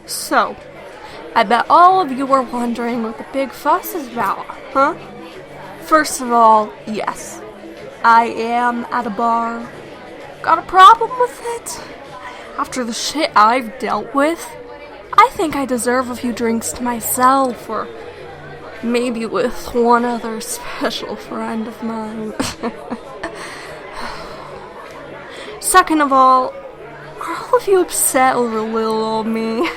So, I bet all of you are wondering what the big fuss is about, huh? First of all, yes, I am at a bar. Got a problem with it? After the shit I've dealt with, I think I deserve a few drinks to myself, or maybe with one other special friend of mine. Second of all of you upset over little old me?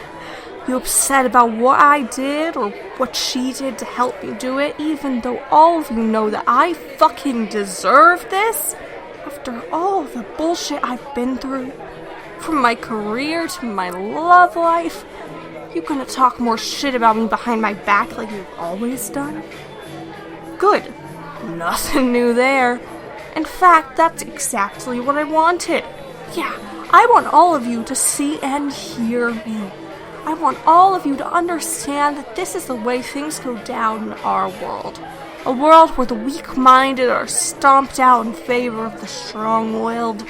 You upset about what I did or what she did to help me do it, even though all of you know that I fucking deserve this? After all the bullshit I've been through, from my career to my love life, you gonna talk more shit about me behind my back like you've always done? Good. Nothing new there. In fact, that's exactly what I wanted. Yeah, I want all of you to see and hear me. I want all of you to understand that this is the way things go down in our world. A world where the weak-minded are stomped out in favor of the strong-willed.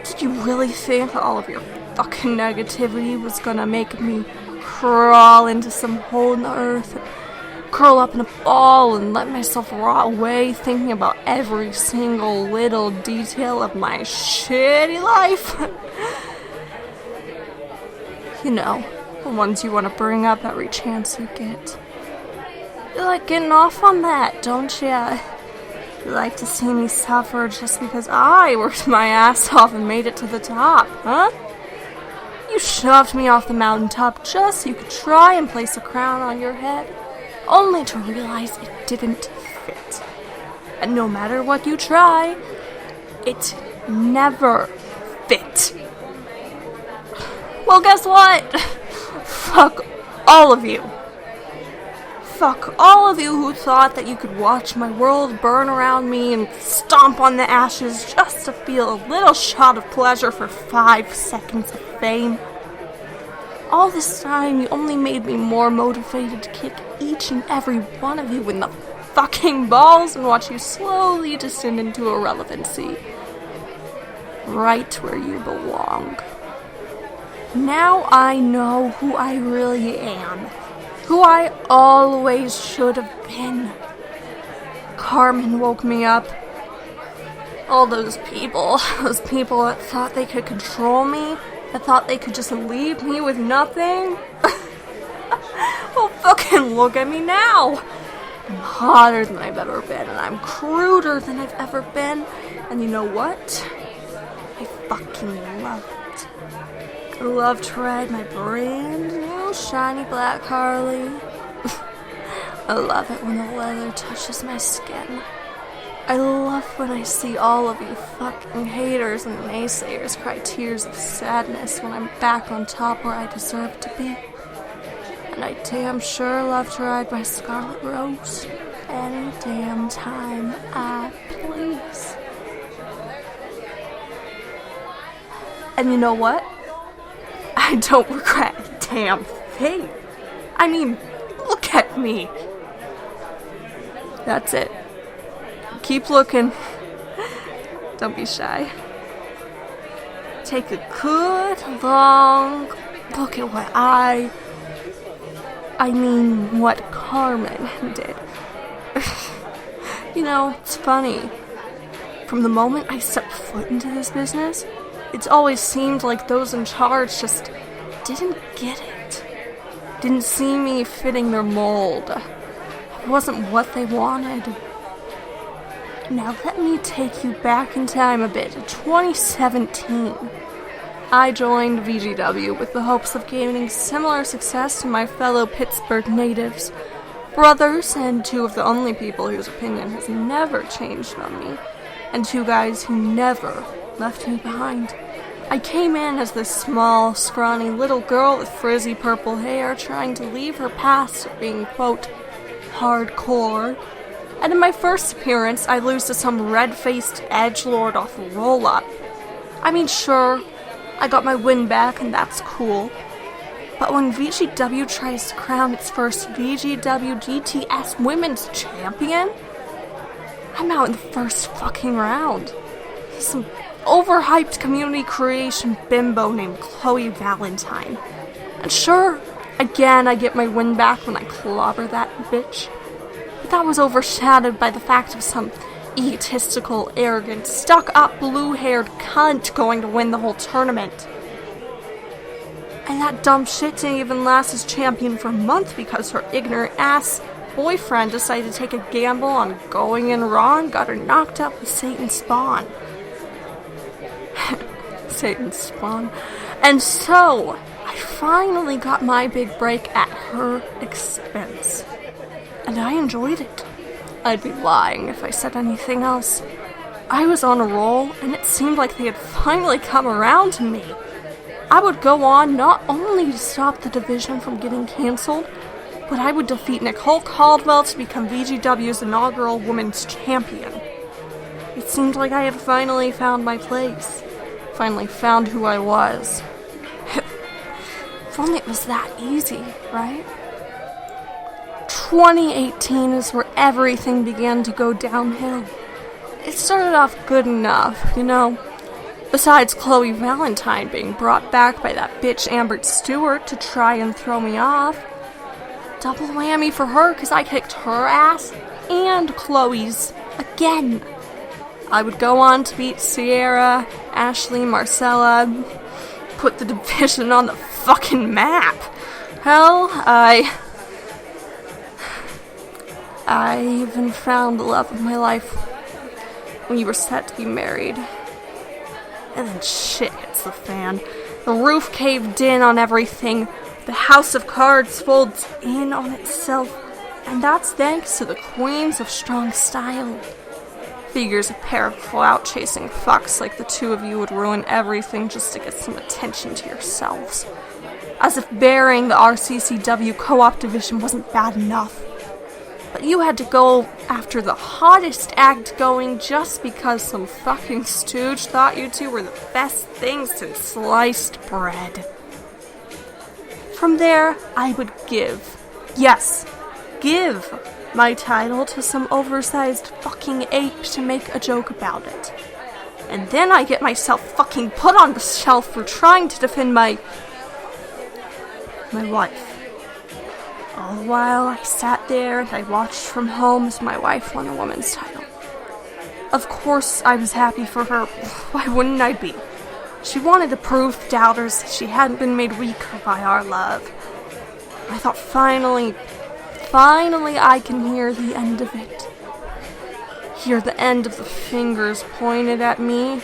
Did you really think all of your fucking negativity was gonna make me crawl into some hole in the earth and curl up in a ball and let myself rot away thinking about every single little detail of my shitty life? You know, the ones you want to bring up every chance you get. You like getting off on that, don't ya? You like to see me suffer just because I worked my ass off and made it to the top, huh? You shoved me off the mountaintop just so you could try and place a crown on your head, only to realize it didn't fit. And no matter what you try, it never fit. Well, guess what? Fuck all of you. Fuck all of you who thought that you could watch my world burn around me and stomp on the ashes just to feel a little shot of pleasure for 5 seconds of fame. All this time, you only made me more motivated to kick each and every one of you in the fucking balls and watch you slowly descend into irrelevancy. Right where you belong. Now I know who I really am. Who I always should have been. Carmen woke me up. All those people that thought they could control me, that thought they could just leave me with nothing. Well, fucking look at me now. I'm hotter than I've ever been, and I'm cruder than I've ever been. And you know what? I fucking love it. I love to ride my brand new shiny black Harley. I love it when the leather touches my skin. I love when I see all of you fucking haters and naysayers cry tears of sadness when I'm back on top where I deserve to be. And I damn sure love to ride my Scarlet Rose any damn time I please. And you know what? I don't regret a damn thing. I mean, look at me. That's it. Keep looking. Don't be shy. Take a good, long look at what what Carmen did. You know, it's funny. From the moment I stepped foot into this business, it's always seemed like those in charge just didn't get it. Didn't see me fitting their mold. It wasn't what they wanted. Now let me take you back in time a bit to 2017. I joined VGW with the hopes of gaining similar success to my fellow Pittsburgh natives, brothers, and two of the only people whose opinion has never changed on me, and two guys who never left me behind. I came in as this small, scrawny little girl with frizzy purple hair trying to leave her past of being, quote, hardcore. And in my first appearance, I lose to some red-faced edgelord off a roll-up. I mean, sure, I got my win back and that's cool. But when VGW tries to crown its first VGW GTS Women's Champion, I'm out in the first fucking round. Some overhyped community creation bimbo named Chloe Valentine. And sure, again I get my win back when I clobber that bitch. But that was overshadowed by the fact of some egotistical, arrogant, stuck-up, blue-haired cunt going to win the whole tournament. And that dumb shit didn't even last as champion for a month because her ignorant ass boyfriend decided to take a gamble on going in Raw and got her knocked up with Satan's spawn. Satan's spawn. And so, I finally got my big break at her expense. And I enjoyed it. I'd be lying if I said anything else. I was on a roll, and it seemed like they had finally come around to me. I would go on not only to stop the division from getting cancelled, but I would defeat Nicole Caldwell to become VGW's inaugural women's champion. It seemed like I had finally found my place. Finally found who I was. If only it was that easy, right? 2018 is where everything began to go downhill. It started off good enough, you know. Besides Chloe Valentine being brought back by that bitch Amber Stewart to try and throw me off. Double whammy for her because I kicked her ass and Chloe's again. I would go on to beat Sierra, Ashley, Marcella, put the division on the fucking map. Hell, I even found the love of my life when you were set to be married. And then shit hits the fan. The roof caved in on everything. The house of cards folds in on itself. And that's thanks to the queens of strong style. Figures a pair of clout-chasing fucks like the two of you would ruin everything just to get some attention to yourselves. As if burying the RCCW co-op division wasn't bad enough. But you had to go after the hottest act going just because some fucking stooge thought you two were the best things since sliced bread. From there, I would give my title to some oversized fucking ape to make a joke about it. And then I get myself fucking put on the shelf for trying to defend my wife. All the while, I sat there and I watched from home as my wife won the women's title. Of course, I was happy for her. Why wouldn't I be? She wanted to prove to doubters that she hadn't been made weaker by our love. I thought finally I can hear the end of it. Hear the end of the fingers pointed at me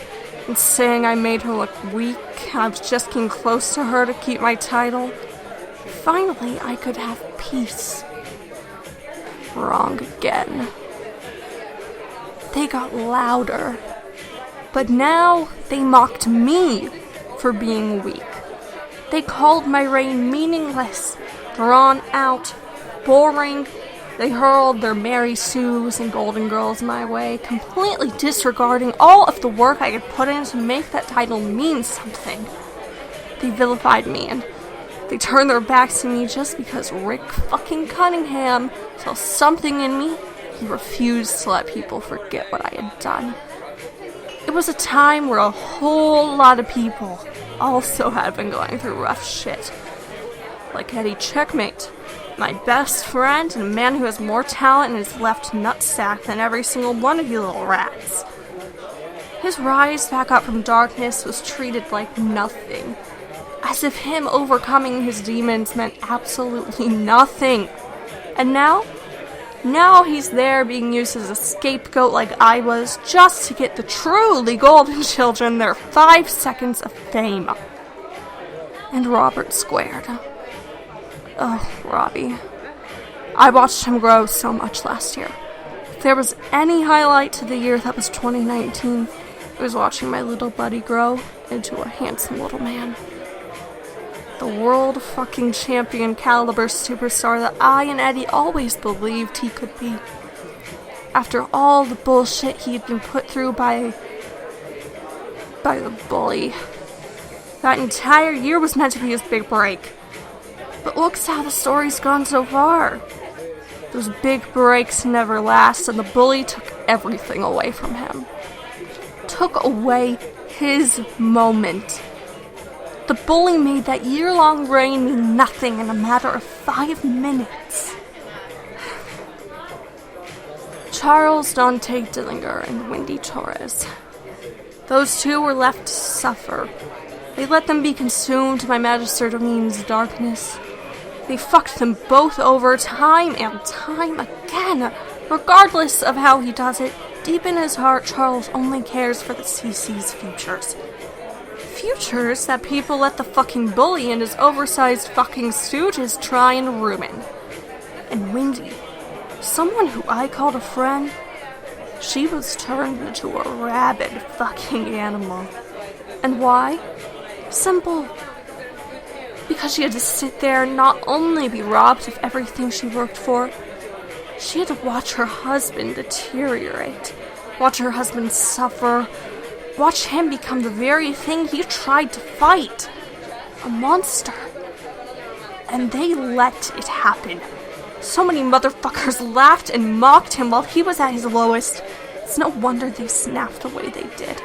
and saying I made her look weak. I was just getting close to her to keep my title. Finally, I could have peace. Wrong again. They got louder. But now they mocked me for being weak. They called my reign meaningless, drawn out, boring. They hurled their Mary Sues and Golden Girls my way, completely disregarding all of the work I had put in to make that title mean something. They vilified me and they turned their backs to me just because Rick fucking Cunningham saw something in me. He refused to let people forget what I had done. It was a time where a whole lot of people also had been going through rough shit. Like Eddie Checkmate, my best friend and a man who has more talent in his left nutsack than every single one of you little rats. His rise back up from darkness was treated like nothing. As if him overcoming his demons meant absolutely nothing. And now he's there being used as a scapegoat like I was, just to get the truly golden children their 5 seconds of fame. And Robert squared. Oh, Robbie. I watched him grow so much last year. If there was any highlight to the year that was 2019, it was watching my little buddy grow into a handsome little man. The world fucking champion caliber superstar that I and Eddie always believed he could be. After all the bullshit he had been put through by the bully. That entire year was meant to be his big break. But look how the story's gone so far. Those big breaks never last, and the bully took everything away from him. Took away his moment. The bully made that year-long reign mean nothing in a matter of 5 minutes. Charles Dante Dillinger and Wendy Torres. Those two were left to suffer. They let them be consumed by Magister Domin's darkness. They fucked them both over time and time again. Regardless of how he does it, deep in his heart, Charles only cares for the CC's futures. Futures that people let the fucking bully and his oversized fucking stooges try and ruin. And Wendy, someone who I called a friend, she was turned into a rabid fucking animal. And why? Simple. Because she had to sit there and not only be robbed of everything she worked for, she had to watch her husband deteriorate, watch her husband suffer, watch him become the very thing he tried to fight. A monster. And they let it happen. So many motherfuckers laughed and mocked him while he was at his lowest. It's no wonder they snapped the way they did.